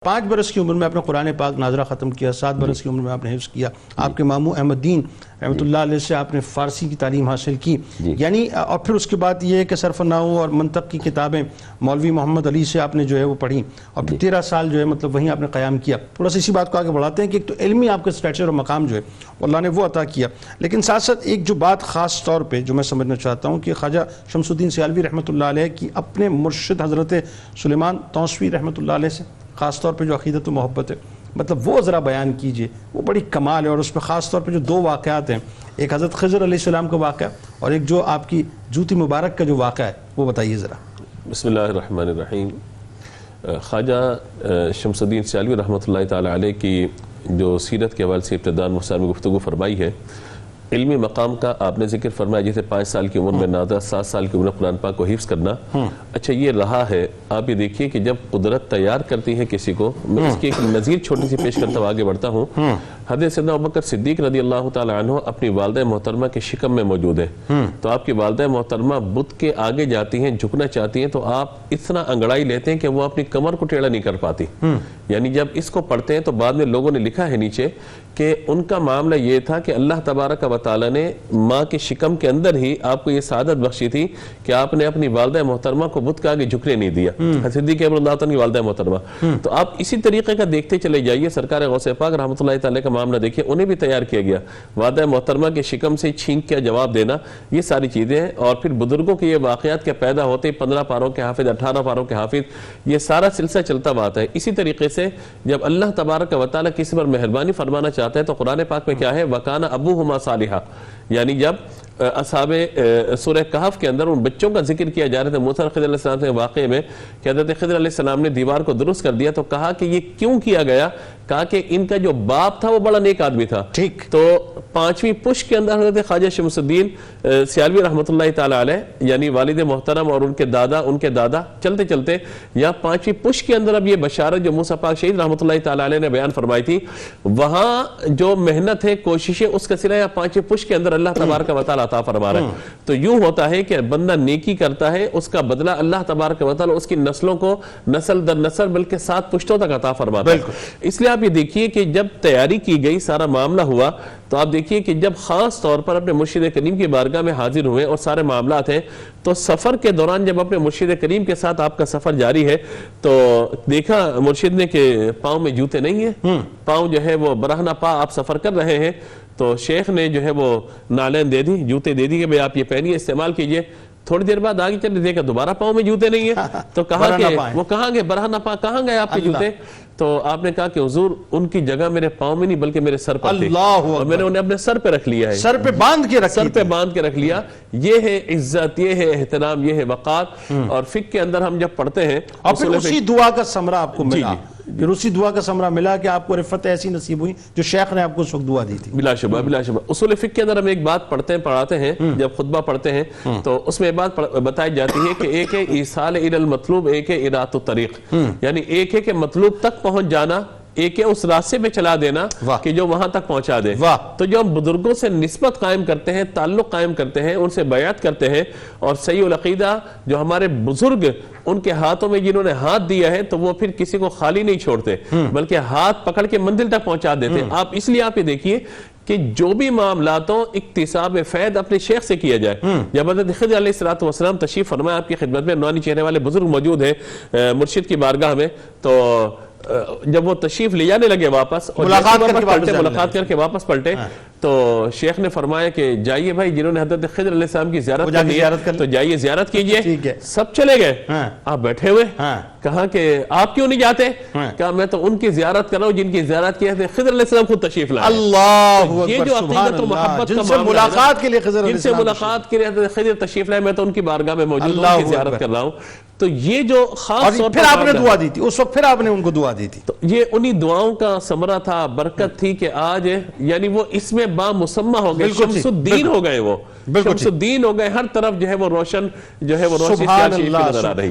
5 برس کی عمر میں آپ نے قرآن پاک ناظرہ ختم کیا، 7 برس کی عمر میں آپ نے حفظ کیا، آپ کے ماموں احمد دین رحمۃ اللہ علیہ سے آپ نے فارسی کی تعلیم حاصل کی، یعنی اور پھر اس کے بعد یہ ہے کہ صرف نحو اور منطق کی کتابیں مولوی محمد علی سے آپ نے جو ہے وہ پڑھی، اور پھر 13 سال جو ہے مطلب وہیں آپ نے قیام کیا۔ تھوڑا سا اسی بات کو آگے بڑھاتے ہیں کہ ایک تو علمی آپ کا اسٹیچر اور مقام جو ہے اللہ نے وہ عطا کیا، لیکن ساتھ ساتھ ایک جو بات خاص طور پہ جو میں سمجھنا چاہتا ہوں کہ خواجہ شمس الدین سیالوی رحمۃ اللہ علیہ کی اپنے مرشد حضرت سلیمان توسوی رحمۃ اللہ علیہ سے خاص طور پہ جو عقیدت و محبت ہے، مطلب وہ ذرا بیان کیجئے، وہ بڑی کمال ہے، اور اس پہ خاص طور پہ جو 2 واقعات ہیں، ایک حضرت خضر علیہ السلام کا واقعہ اور ایک جو آپ کی جوتی مبارک کا جو واقعہ ہے وہ بتائیے ذرا۔ بسم اللہ الرحمن الرحیم۔ خواجہ شمس الدین سیالوی رحمۃ اللہ تعالی علیہ کی جو سیرت کے حوالے سے ابتداءً میں گفتگو فرمائی ہے، علمی مقام کا آپ نے ذکر فرمایا، جیسے 5 سال کی عمر میں نادرہ، 7 سال کی عمر میں قرآن پاک کو حفظ کرنا۔ اچھا یہ رہا ہے، آپ یہ دیکھیے کہ جب قدرت تیار کرتی ہے کسی کو، میں اس کی ایک نظیر چھوٹی سی پیش کرتا ہوں، آگے بڑھتا ہوں۔ حضرت سیدنا ابوبکر صدیق رضی اللہ تعالی عنہ اپنی والدہ محترمہ کے شکم میں موجود ہے، تو آپ کی والدہ محترمہ بت کے آگے جاتی ہیں، جھکنا چاہتی ہیں، تو آپ اتنا انگڑائی لیتے ہیں کہ وہ اپنی کمر کو ٹیڑھا نہیں کر پاتی۔ یعنی جب اس کو پڑھتے ہیں تو بعد میں لوگوں نے لکھا ہے نیچے کہ ان کا معاملہ یہ تھا کہ اللہ تبارک و تعالی نے ماں کے شکم کے اندر ہی آپ کو یہ سعادت بخشی تھی کہ آپ نے اپنی والدہ محترمہ کو بت کے آگے جھکنے نہیں دیا، صدیق اکبر اللہ تعالیٰ کی والدہ محترمہ۔ تو آپ اسی طریقے کا دیکھتے چلے جائیے، سرکار غوث پاک رحمۃ اللہ تعالی کا معاملہ دیکھیے، انہیں بھی تیار کیا گیا، والدہ محترمہ کے شکم سے چھینک کے جواب دینا، یہ ساری چیزیں ہیں۔ اور پھر بزرگوں کے یہ واقعات کے پیدا ہوتے، 15 پاروں کے حافظ، 18 پاروں کے حافظ، یہ سارا سلسلہ چلتا ہوا آتا ہے۔ اسی طریقے سے جب اللہ تبارک و تعالی کسی پر مہربانی فرمانا چاہتا ہے تو قرآن پاک میں کیا ہے، وَكَانَ أَبُوهُمَا صَالِحًا، یعنی جب اصحاب سورہ کہف کے اندر ان بچوں کا ذکر کیا جا رہا تھا، موسیٰ خضر علیہ السلام کے واقعے میں کہ حضرت خضر علیہ السلام نے دیوار کو درست کر دیا، تو کہا کہ یہ کیوں کیا گیا، کہا کہ ان کا جو باپ تھا وہ بڑا نیک آدمی تھا۔ ٹھیک، تو 5ویں پشت کے اندر حضرت خواجہ شمس الدین سیالوی رحمۃ اللہ تعالی علیہ یعنی والد محترم اور ان کے دادا چلتے چلتے یا 5ویں پشت کے اندر اب یہ بشارت جو موسیٰ پاک شہید رحمۃ اللہ تعالی علیہ نے بیان فرمائی تھی، وہاں جو محنت ہے، کوشش ہے، اس کا صلہ یا 5ویں پشت کے اندر اللہ تبارک و تعالی عطا فرما رہا ہے۔ تو یوں ہوتا ہے کہ بندہ نیکی کرتا ہے، اس کا بدلہ اللہ تبارک و تعالی اس کی نسلوں کو نسل در نسل بلکہ 7 پشتوں تک عطا فرماتا ہے۔ اس لیے آپ یہ دیکھیے کہ جب تیاری کی گئی، سارا معاملہ ہوا، تو آپ دیکھیے کہ جب خاص طور پر اپنے مرشد کریم کی بارگاہ میں حاضر ہوئے اور سارے معاملات ہیں، تو سفر کے دوران جب اپنے مرشد کریم کے ساتھ آپ کا سفر جاری ہے تو دیکھا مرشد نے کہ پاؤں میں جوتے نہیں ہیں، پاؤں جو ہے وہ برہنہ پا آپ سفر کر رہے ہیں، تو شیخ نے جو ہے وہ نالین دے دی، جوتے دے دی کہ بھئی آپ یہ پہنیے، استعمال کیجئے۔ تھوڑی دیر بعد آگے چلے دیکھا دوبارہ پاؤں میں جوتے نہیں ہیں، تو کہا کہ وہ کہاں گئے، برہنہ پا کہاں گئے آپ کے جوتے؟ تو آپ نے کہا کہ حضور ان کی جگہ میرے پاؤں میں نہیں بلکہ میرے سر پر تھی، اور میں نے انہیں اپنے سر پہ رکھ لیا ہے، سر پہ باندھ کے رکھ لیا۔ یہ ہے عزت، یہ ہے احترام، یہ ہے وقار۔ اور فقہ کے اندر ہم جب پڑھتے ہیں اور پھر اسی دعا کا ثمرہ آپ کو ملا، پھر اسی دعا کا ثمرہ ملا کہ آپ کو رفت ایسی نصیب ہوئی جو شیخ نے آپ کو اس وقت دعا دی تھی۔ بلا شبہ بلا شبہ اصول فقہ کے اندر ہم ایک بات پڑھاتے ہیں، جب خطبہ پڑھتے ہیں تو اس میں ایک بات بتائی جاتی ہے کہ ایک ہے ایصال الی المطلوب، ایک ہے اراۃ الطریق، یعنی ایک ہے کہ مطلوب تک پہنچ جانا، ایک ہے اس راستے پہ چلا دینا کہ جو وہاں تک پہنچا دے۔ تو جو ہم بزرگوں سے نسبت قائم کرتے ہیں، تعلق قائم کرتے ہیں، ان سے بیعت کرتے ہیں، اور صحیح العقیدہ جو ہمارے بزرگ ان کے ہاتھوں میں جنہوں نے ہاتھ دیا ہے، تو وہ پھر کسی کو خالی نہیں چھوڑتے بلکہ ہاتھ پکڑ کے منزل تک پہنچا دیتے۔ آپ اس لیے آپ یہ دیکھیے کہ جو بھی معاملاتوں اکتساب فیض اپنے شیخ سے کیا جائے۔ جب حضرت خضر علیہ السلام تشریف فرمایا آپ کی خدمت میں، نورانی چہرے والے بزرگ موجود ہیں مرشد کی بارگاہ میں، تو جب وہ تشریف لے جانے لگے واپس، ملاقات کر کے واپس پلٹے، تو شیخ نے فرمایا کہ جائیے بھائی، جنہوں نے حضرت خضر علیہ السلام کی زیارت کرنی ہے تو جائیے زیارت کیجئے۔ سب چلے گئے، آپ بیٹھے ہوئے، کہا کہ آپ کیوں نہیں جاتے؟ کہا میں تو ان کی زیارت کر رہا ہوں جن کی زیارت کی ہے خضر علیہ السلام خود تشریف لائے۔ اللہ یہ جو عقیدت و محبت جن سے ملاقات کے لیے خضر علیہ السلام، جن سے ملاقات کے لیے حضرت خضر تشریف لائے، میں تو ان کی بارگاہ میں موجود ہوں، ان کی زیارت کر رہا ہوں۔ تو یہ جو خاص طور پر پھر آپ نے دعا دی تھی، اس وقت پھر آپ نے ان کو دعا دی تھی، تو یہ انہی دعاؤں کا ثمرہ تھا، برکت تھی کہ آج یعنی وہ اس میں بامسمہ ہو گئے، شمس الدین ہو گئے، وہ شمس الدین ہو گئے، ہر طرف جو ہے وہ روشن جو ہے وہ روشنی نظر آ رہی۔